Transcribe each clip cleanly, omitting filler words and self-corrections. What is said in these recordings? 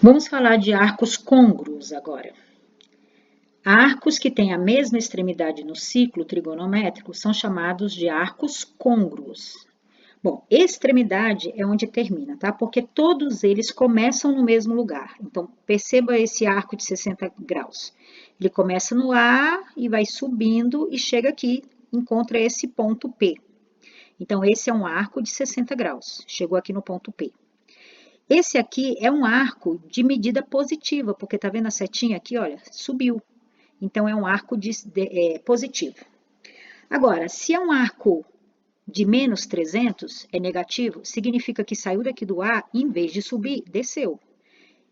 Vamos falar de arcos côngruos agora. Arcos que têm a mesma extremidade no ciclo trigonométrico são chamados de arcos côngruos. Bom, extremidade é onde termina, tá? Porque todos eles começam no mesmo lugar. Então, perceba esse arco de 60 graus. Ele começa no A e vai subindo e chega aqui, encontra esse ponto P. Então, esse é um arco de 60 graus. Chegou aqui no ponto P. Esse aqui é um arco de medida positiva, porque tá vendo a setinha aqui, olha, subiu. Então, é um arco positivo. Agora, se é um arco de menos 300, é negativo, significa que saiu daqui do A, em vez de subir, desceu.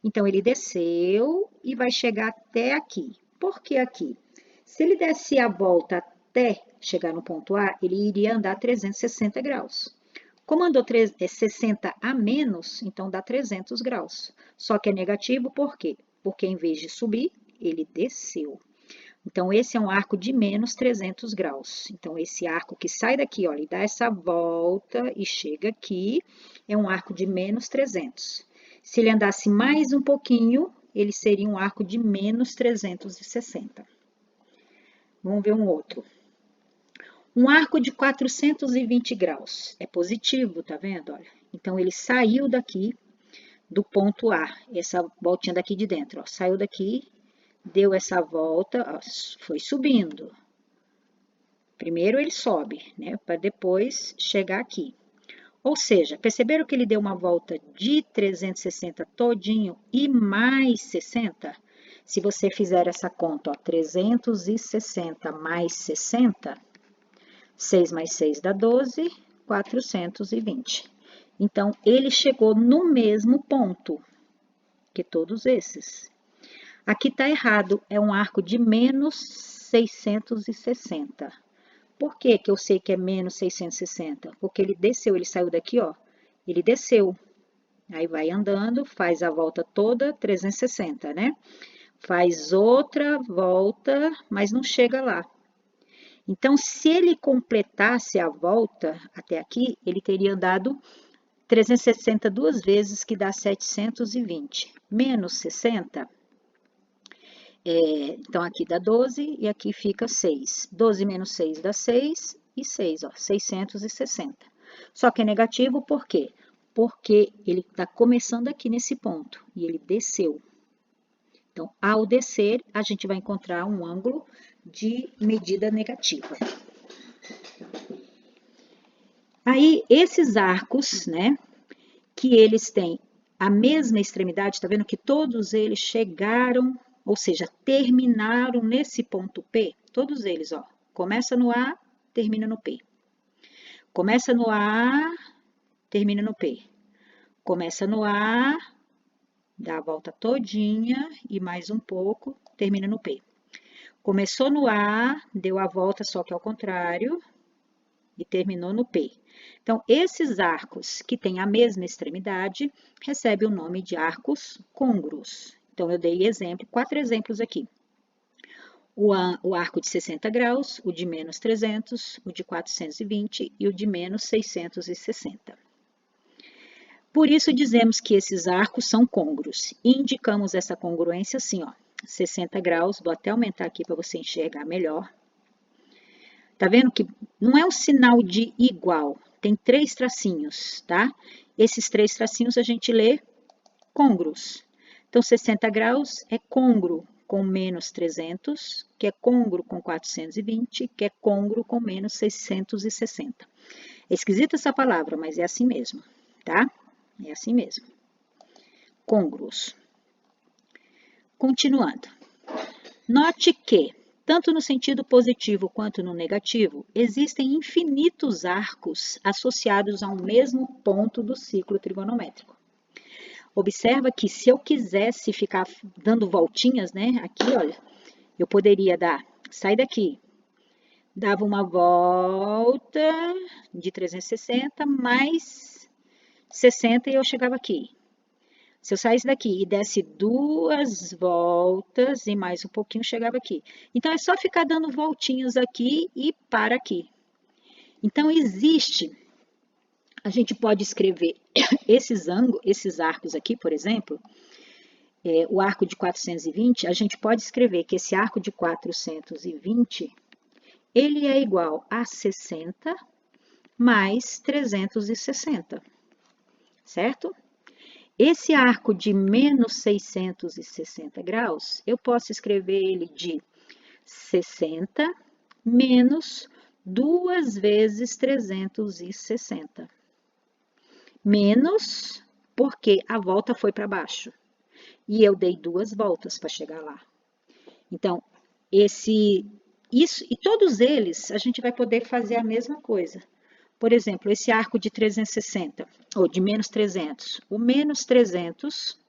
Então, ele desceu e vai chegar até aqui. Por que aqui? Se ele desse a volta até chegar no ponto A, ele iria andar 360 graus. Como andou 60 a menos, então dá 300 graus. Só que é negativo por quê? Porque em vez de subir, ele desceu. Então, esse é um arco de menos 300 graus. Então, esse arco que sai daqui, olha, e dá essa volta e chega aqui, é um arco de menos 300. Se ele andasse mais um pouquinho, ele seria um arco de menos 360. Vamos ver um outro. Um arco de 420 graus. É positivo, tá vendo? Olha. Então, ele saiu daqui do ponto A, essa voltinha daqui de dentro, ó, saiu daqui, deu essa volta, ó, foi subindo. Primeiro ele sobe, né, para depois chegar aqui. Ou seja, perceberam que ele deu uma volta de 360 todinho e mais 60? Se você fizer essa conta, ó, 360 mais 60, 6 mais 6 dá 12, 420. Então, ele chegou no mesmo ponto que todos esses. Aqui está errado, é um arco de menos 660. Por que que eu sei que é menos 660? Porque ele desceu, ele saiu daqui, ó, ele desceu. Aí vai andando, faz a volta toda, 360, né? Faz outra volta, mas não chega lá. Então, se ele completasse a volta até aqui, ele teria andado 360 duas vezes, que dá 720. Menos 60, então aqui dá 12 e aqui fica 6. 12 menos 6 dá 6 e 6, ó, 660. Só que é negativo por quê? Porque ele está começando aqui nesse ponto e ele desceu. Então, ao descer, a gente vai encontrar um ângulo de medida negativa. Aí, esses arcos, né, que eles têm a mesma extremidade, tá vendo que todos eles chegaram, ou seja, terminaram nesse ponto P? Todos eles, ó, começa no A, termina no P. Começa no A, termina no P. Começa no A, dá a volta todinha e mais um pouco, termina no P. Começou no A, deu a volta só que ao contrário e terminou no P. Então, esses arcos que têm a mesma extremidade recebem o nome de arcos côngruos. Então, eu dei exemplo, 4 exemplos aqui. O arco de 60 graus, o de menos 300, o de 420 e o de menos 660. Por isso, dizemos que esses arcos são côngruos. E indicamos essa congruência assim, ó, 60 graus, vou até aumentar aqui para você enxergar melhor. Tá vendo que não é um sinal de igual, tem 3 tracinhos, tá? Esses 3 tracinhos a gente lê côngruos. Então, 60 graus é côngruo com menos 300, que é côngruo com 420, que é côngruo com menos 660. É esquisita essa palavra, mas é assim mesmo, tá? É assim mesmo. Côngruos. Continuando. Note que, tanto no sentido positivo quanto no negativo, existem infinitos arcos associados a um mesmo ponto do ciclo trigonométrico. Observa que se eu quisesse ficar dando voltinhas, né, aqui, olha, eu poderia sair daqui, dava uma volta de 360 mais 60 e eu chegava aqui. Se eu saísse daqui e desse 2 voltas e mais um pouquinho, chegava aqui. Então, é só ficar dando voltinhas aqui e para aqui. Então, a gente pode escrever esses arcos aqui, por exemplo, o arco de 420, a gente pode escrever que esse arco de 420, ele é igual a 60 mais 360, certo? Esse arco de menos 660 graus, eu posso escrever ele de 60 menos 2 vezes 360. Menos, porque a volta foi para baixo. E eu dei 2 voltas para chegar lá. Então, isso, e todos eles, a gente vai poder fazer a mesma coisa. Por exemplo, esse arco de 360, ou de menos 300. O menos 300,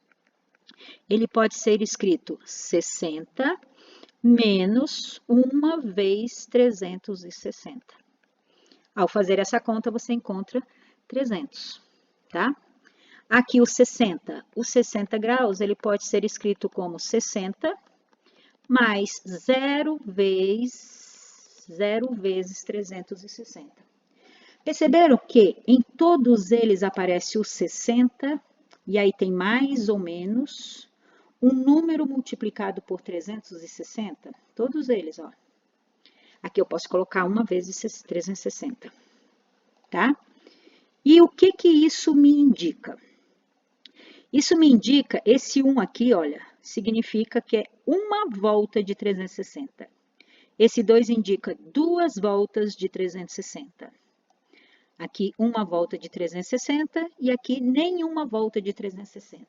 ele pode ser escrito 60 menos 1 vezes 360. Ao fazer essa conta, você encontra 300, tá? Aqui o 60 graus, ele pode ser escrito como 60 mais 0 vezes 360. Perceberam que em todos eles aparece o 60, e aí tem mais ou menos um número multiplicado por 360? Todos eles, ó. Aqui eu posso colocar 1 vezes 360, tá? E o que que isso me indica? Isso me indica, esse 1 aqui, olha, significa que é uma volta de 360. Esse 2 indica 2 voltas de 360. Aqui, uma volta de 360 e aqui nenhuma volta de 360.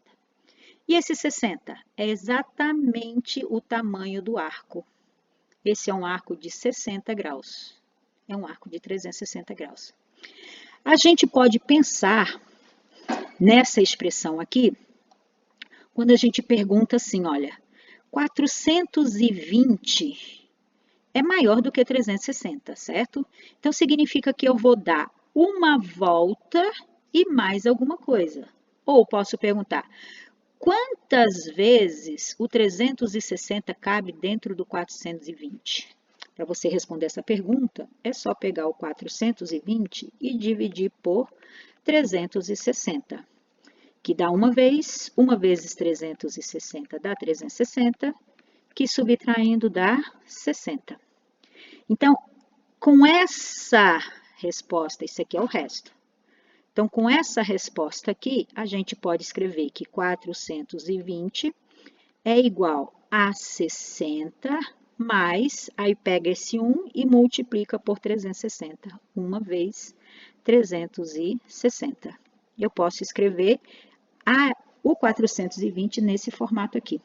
E esse 60 é exatamente o tamanho do arco. Esse é um arco de 60 graus. É um arco de 360 graus. A gente pode pensar nessa expressão aqui, quando a gente pergunta assim, olha, 420 é maior do que 360, certo? Então, significa que eu vou dar uma volta e mais alguma coisa. Ou posso perguntar, quantas vezes o 360 cabe dentro do 420? Para você responder essa pergunta, é só pegar o 420 e dividir por 360, que dá uma vezes 360 dá 360, que subtraindo dá 60. Então, com essa resposta, isso aqui é o resto. Então, com essa resposta aqui, a gente pode escrever que 420 é igual a 60 mais, aí pega esse 1 e multiplica por 360. 1 vezes 360. Eu posso escrever o 420 nesse formato aqui.